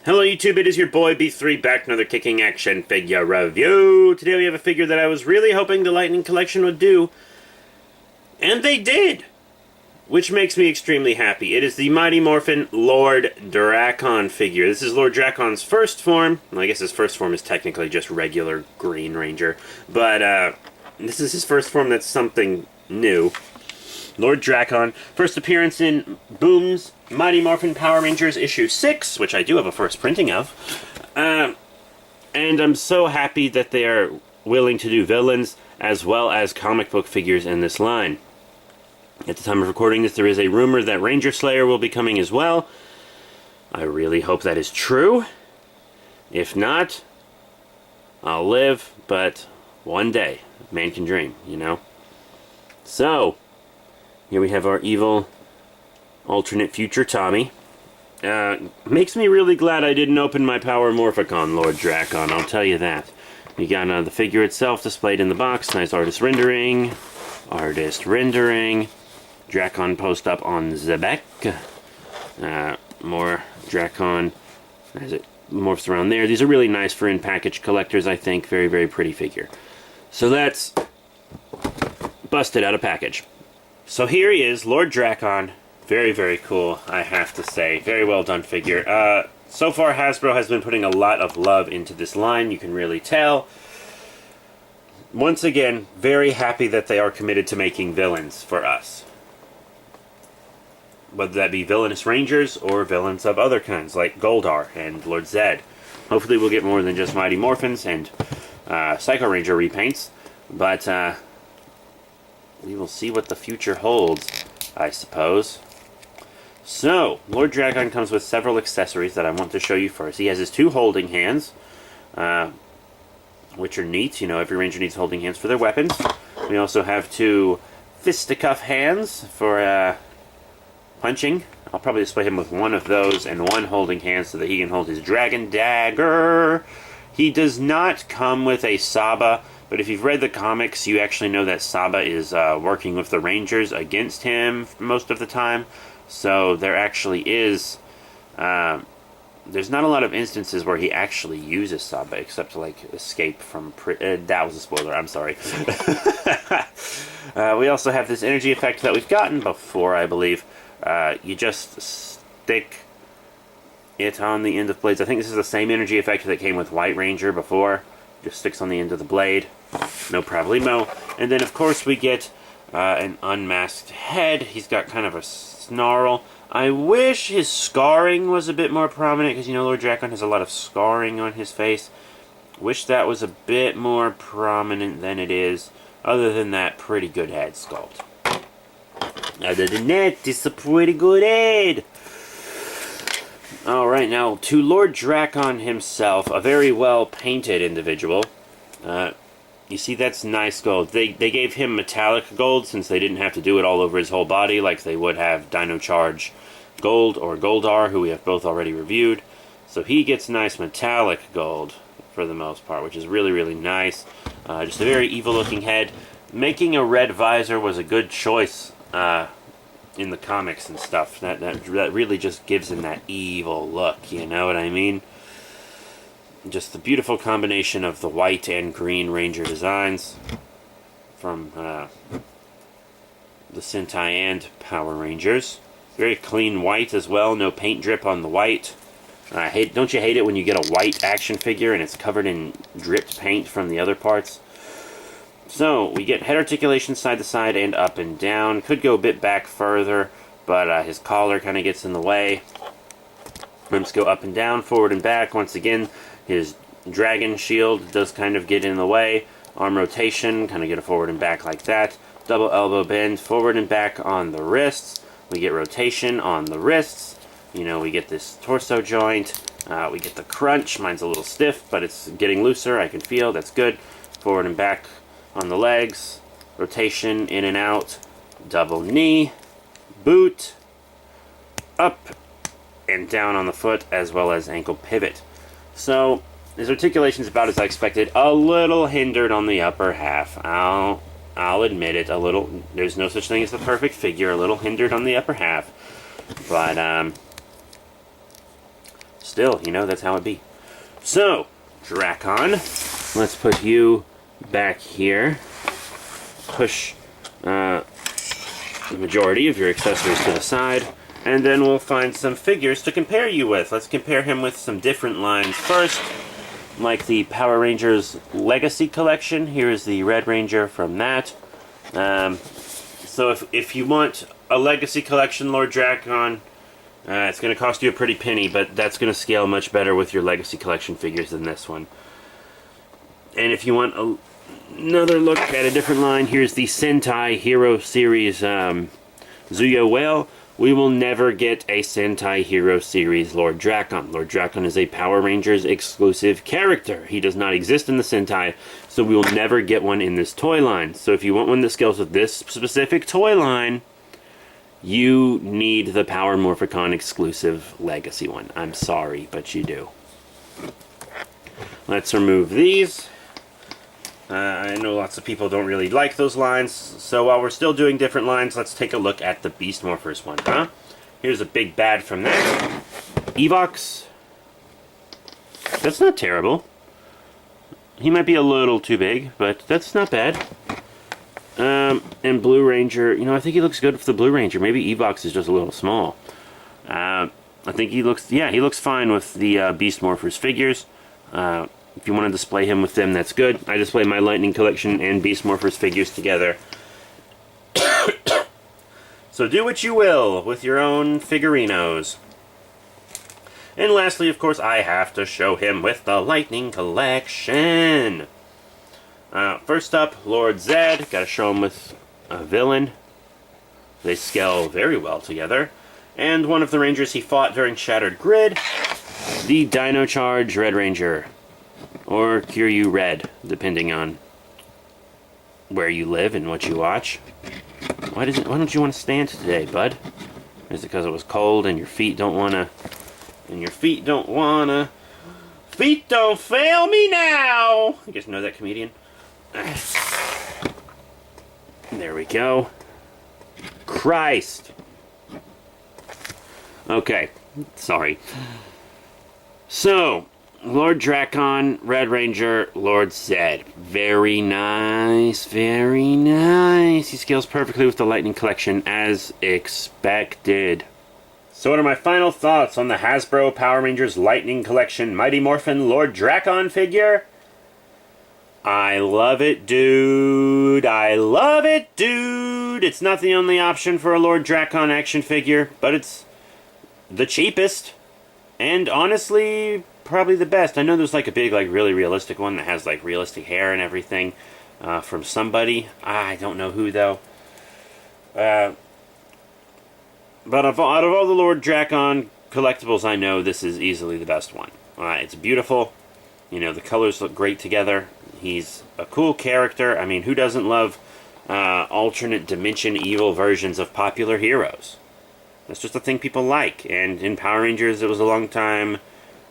Hello YouTube, it is your boy B3 back with another kicking action figure review. Today we have a figure that I was really hoping the Lightning Collection would do, and they did! Which makes me extremely happy. It is the Mighty Morphin Lord Drakkon figure. This is Lord Drakkon's first form. Well, I guess his first form is technically just regular Green Ranger, but this is his first form that's something new. Lord Drakkon, first appearance in Boom's Mighty Morphin Power Rangers issue 6, which I do have a first printing of. And I'm so happy that they are willing to do villains as well as comic book figures in this line. At the time of recording this, there is a rumor that Ranger Slayer will be coming as well. I really hope that is true. If not, I'll live, but one day, man can dream, you know? So, here we have our evil alternate future Tommy. Makes me really glad I didn't open my Power Morphicon, Lord Drakkon, I'll tell you that. You got the figure itself displayed in the box, nice artist rendering, Drakkon post up on the back, more Drakkon as it morphs around there. These are really nice for in-package collectors, I think, very, very pretty figure. So that's busted out of package. So here he is, Lord Drakkon. Very, very cool, I have to say. Very well done figure. So far, Hasbro has been putting a lot of love into this line, you can really tell. Once again, very happy that they are committed to making villains for us. Whether that be villainous Rangers or villains of other kinds, like Goldar and Lord Zed. Hopefully we'll get more than just Mighty Morphins and Psycho Ranger repaints, but we will see what the future holds, I suppose. So, Lord Drakkon comes with several accessories that I want to show you first. He has his two holding hands, which are neat. You know, every Ranger needs holding hands for their weapons. We also have two fisticuff hands for punching. I'll probably display him with one of those and one holding hand so that he can hold his dragon dagger. He does not come with a Saba, but if you've read the comics, you actually know that Saba is working with the Rangers against him most of the time. So there actually is, there's not a lot of instances where he actually uses Saba, except to, like, escape from, that was a spoiler, I'm sorry. We also have this energy effect that we've gotten before, I believe. You just stick it on the end of blades. I think this is the same energy effect that came with White Ranger before. Just sticks on the end of the blade. No problemo. And then, of course, we get an unmasked head. He's got kind of a snarl. I wish his scarring was a bit more prominent, because, you know, Lord Drakkon has a lot of scarring on his face. Wish that was a bit more prominent than it is. Other than that, pretty good head sculpt. Other than that, it's a pretty good head. Alright, now, to Lord Drakkon himself, a very well-painted individual. You see, that's nice gold. They gave him metallic gold since they didn't have to do it all over his whole body like they would have Dino Charge Gold or Goldar, who we have both already reviewed. So he gets nice metallic gold for the most part, which is really, really nice. Just a very evil-looking head. Making a red visor was a good choice in the comics and stuff. That really just gives him that evil look, you know what I mean? Just the beautiful combination of the white and green Ranger designs from the Sentai and Power Rangers. Very clean white as well, no paint drip on the white. Don't you hate it when you get a white action figure and it's covered in dripped paint from the other parts? So, we get head articulation side to side and up and down. Could go a bit back further, but his collar kind of gets in the way. Limbs go up and down, forward and back. Once again, his dragon shield does kind of get in the way. Arm rotation, kind of get a forward and back like that. Double elbow bend, forward and back on the wrists. We get rotation on the wrists. You know, we get this torso joint. We get the crunch. Mine's a little stiff, but it's getting looser. I can feel. That's good. Forward and back on the legs. Rotation, in and out. Double knee. Boot. Up and down on the foot, as well as ankle pivot. So, his articulation's about as I expected. A little hindered on the upper half. I'll admit it. A little. There's no such thing as the perfect figure. A little hindered on the upper half. But, still, you know, that's how it be. So, Drakkon, let's put you back here. Push the majority of your accessories to the side, and then we'll find some figures to compare you with. Let's compare him with some different lines first, like the Power Rangers Legacy Collection. Here's the Red Ranger from that. So if you want a Legacy Collection Lord Drakkon, it's going to cost you a pretty penny, but that's going to scale much better with your Legacy Collection figures than this one. And if you want another look at a different line, here's the Sentai Hero Series Zuyo Whale. We will never get a Sentai Hero Series Lord Drakkon. Lord Drakkon is a Power Rangers exclusive character. He does not exist in the Sentai, so we will never get one in this toy line. So if you want one that scales with this specific toy line, you need the Power Morphicon exclusive Legacy one. I'm sorry, but you do. Let's remove these. I know lots of people don't really like those lines, so while we're still doing different lines, let's take a look at the Beast Morphers one, huh? Here's a big bad from that. Evox. That's not terrible. He might be a little too big, but that's not bad. And Blue Ranger, you know, I think he looks good with the Blue Ranger. Maybe Evox is just a little small. I think he looks, yeah, he looks fine with the Beast Morphers figures. If you want to display him with them, that's good. I display my Lightning Collection and Beast Morphers figures together. So do what you will with your own figurinos. And lastly, of course, I have to show him with the Lightning Collection. First up, Lord Zed. Gotta show him with a villain. They scale very well together. And one of the Rangers he fought during Shattered Grid, the Dino Charge Red Ranger. Or Kiryu Red, depending on where you live and what you watch. Why don't you want to stand today, bud? Is it because it was cold and your feet don't wanna... Feet don't fail me now! You guys know that comedian? There we go. Christ! Okay, sorry. So, Lord Drakkon, Red Ranger, Lord Zed. Very nice, very nice. He scales perfectly with the Lightning Collection, as expected. So what are my final thoughts on the Hasbro Power Rangers Lightning Collection Mighty Morphin Lord Drakkon figure? I love it, dude. I love it, dude. It's not the only option for a Lord Drakkon action figure, but it's the cheapest. And honestly, probably the best. I know there's like a big, like really realistic one that has like realistic hair and everything from somebody. I don't know who though. But out of all the Lord Drakkon collectibles I know, this is easily the best one. It's beautiful. You know, the colors look great together. He's a cool character. I mean, who doesn't love alternate dimension evil versions of popular heroes? That's just a thing people like. And in Power Rangers, it was a long time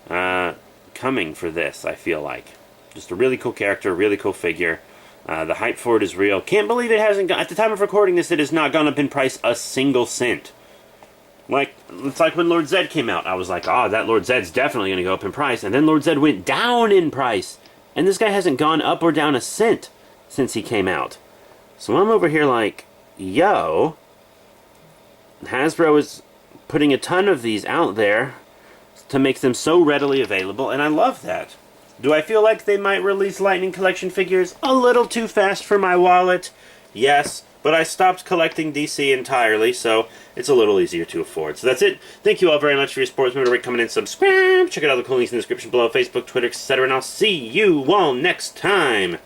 coming for this, I feel like. Just a really cool character, really cool figure. The hype for it is real. Can't believe it hasn't gone... At the time of recording this, it has not gone up in price a single cent. Like, it's like when Lord Zed came out. I was like, oh, that Lord Zed's definitely going to go up in price. And then Lord Zed went down in price. And this guy hasn't gone up or down a cent since he came out. So I'm over here like, yo, Hasbro is putting a ton of these out there to make them so readily available, and I love that. Do I feel like they might release Lightning Collection figures a little too fast for my wallet? Yes, but I stopped collecting DC entirely, so it's a little easier to afford. So that's it. Thank you all very much for your support. Remember to rate, comment, and subscribe. Check out all the cool links in the description below, Facebook, Twitter, etc., and I'll see you all next time.